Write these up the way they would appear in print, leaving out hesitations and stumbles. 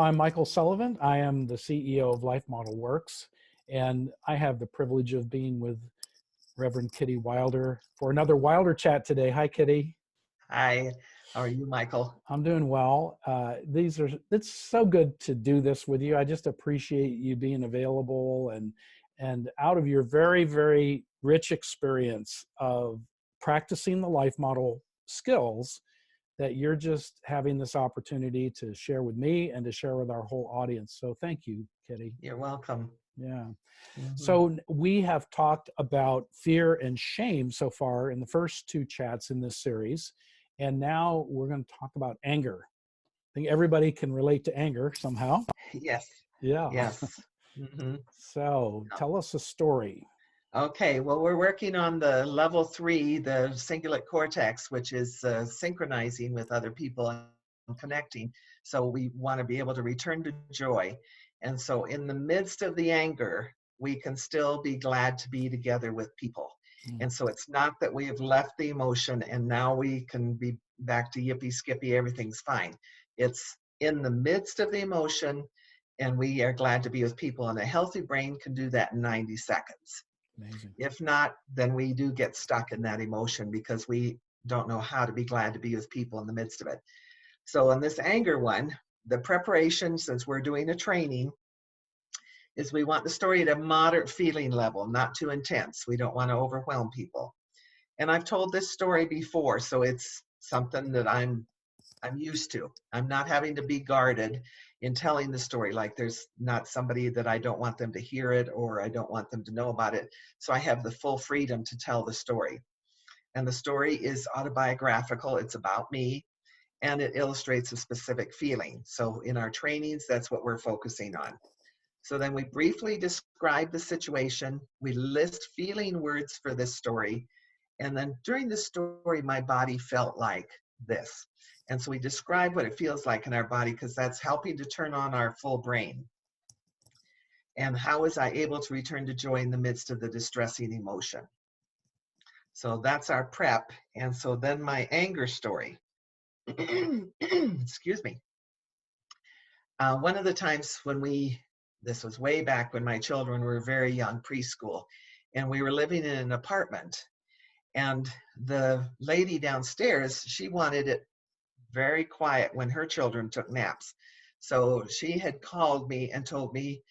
I'm Michael Sullivant. I am the CEO of Life Model Works, and I have the privilege of being with Reverend Kitty Wilder for another Wilder chat today. Hi, Kitty. Hi, how are you, Michael? I'm doing well. It's so good to do this with you. I just appreciate you being available and out of your very, very rich experience of practicing the life model skills, that you're just having this opportunity to share with me and to share with our whole audience. So thank you, Kitty. You're welcome. Yeah. Mhm. So we have talked about fear and shame so far in the first two chats in this series. And now we're going to talk about anger. I think everybody can relate to anger somehow. Yes, Yeah. yes. hmm So tell us a story. Okay, well, we're working on the level 3, the cingulate cortex, which is synchronizing with other people and connecting. So we want to be able to return to joy. And so in the midst of the anger, we can still be glad to be together with people. Mm. And so it's not that we have left the emotion and now we can be back to yippee skippy, everything's fine. It's in the midst of the emotion and we are glad to be with people. And a healthy brain can do that in 90 seconds. Amazing. If not, then we do get stuck in that emotion because we don't know how to be glad to be with people in the midst of it. So in this anger one, the preparation, since we're doing a training, is we want the story at a moderate feeling level, not too intense. We don't want to overwhelm people. And I've told this story before, so it's something that I'm used to. I'm not having to be guarded in telling the story. Like there's not somebody that I don't want them to hear it or I don't want them to know about it. So I have the full freedom to tell the story. And the story is autobiographical. It's about me and it illustrates a specific feeling. So in our trainings, that's what we're focusing on. So then we briefly describe the situation. We list feeling words for this story. And then during the story, my body felt like this. And so we describe what it feels like in our body because that's helping to turn on our full brain. And how was I able to return to joy in the midst of the distressing emotion? So that's our prep. And so then my anger story. Excuse me. One of the times when this was way back when my children were very young, preschool, and we were living in an apartment. And the lady downstairs, she wanted it very quiet when her children took naps. So she had called me and told me,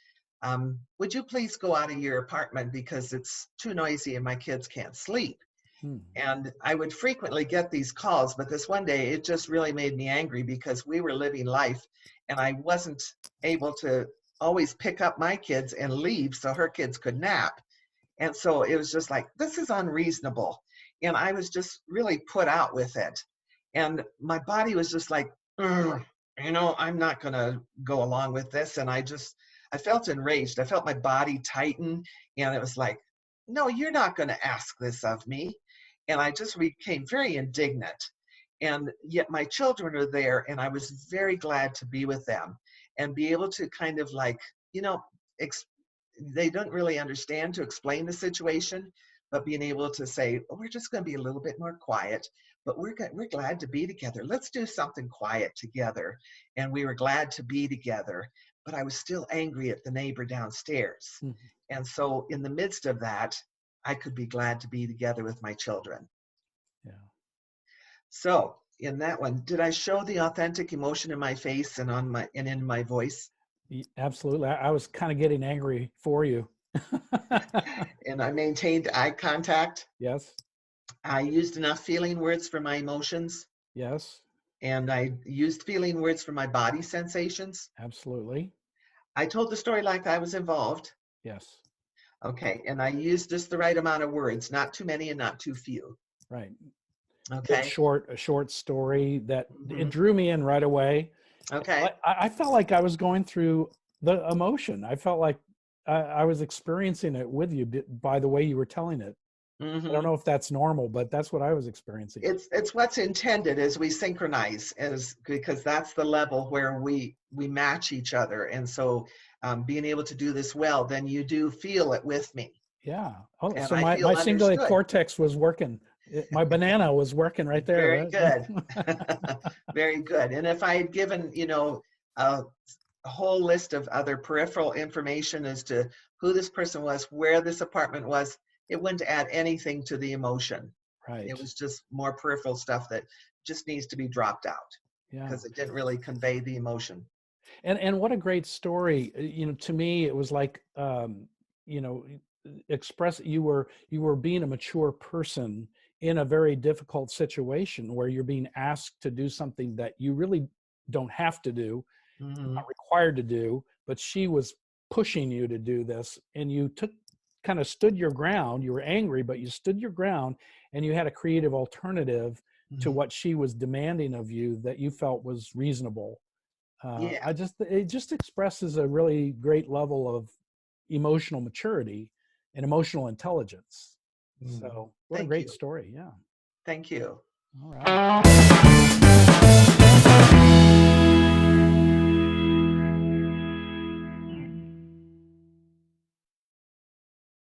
would you please go out of your apartment because it's too noisy and my kids can't sleep? Hmm. And I would frequently get these calls, but this one day it just really made me angry because we were living life and I wasn't able to always pick up my kids and leave so her kids could nap. And so it was just like, this is unreasonable. And I was just really put out with it. And my body was just like, I'm not going to go along with this. And I felt enraged. I felt my body tighten. And it was like, no, you're not going to ask this of me. And I just became very indignant. And yet my children are there. And I was very glad to be with them and be able to kind of like, they don't really understand to explain the situation, but being able to say, oh, we're just going to be a little bit more quiet, but we're glad to be together. Let's do something quiet together. And we were glad to be together, but I was still angry at the neighbor downstairs. Mm-hmm. And so in the midst of that, I could be glad to be together with my children. Yeah. So in that one, did I show the authentic emotion in my face and in my voice? Absolutely. I was kind of getting angry for you. And I maintained eye contact. Yes. I used enough feeling words for my emotions, Yes. and I used feeling words for my body sensations. Absolutely. I told the story like I was involved. Yes. Okay, and I used just the right amount of words, not too many and not too few. Right. Good Okay. a short story that it hmm drew me in right away. Okay. I felt like I was going through the emotion. I felt like I was experiencing it with you by the way you were telling it. I don't hmm know if that's normal, but that's what I was experiencing. It's what's intended as we synchronize, as because that's the level where we match each other, and so being able to do this well, then you do feel it with me, Yeah. Oh, and so I my feel cingulate understood. cortex was working. My banana was working right there, Very right? good. Very good. And if I had given, a a whole list of other peripheral information as to who this person was, where this apartment was. It wouldn't add anything to the emotion. It Right. was just more peripheral stuff that just needs to be dropped out Yeah. because it didn't really convey the emotion. And what a great story. To me, it was like, you know, express you were being a mature person in a very difficult situation where you're being asked to do something that you really don't have to do, not Hmm. required to do, but she was pushing you to do this, and you took kind of stood your ground. You were angry, but you stood your ground, and you had a creative alternative to Hmm. what she was demanding of you that you felt was reasonable. Yeah. It just expresses a really great level of emotional maturity and emotional intelligence. Mm. So what a Thank great you. story. Yeah. Thank you. All right.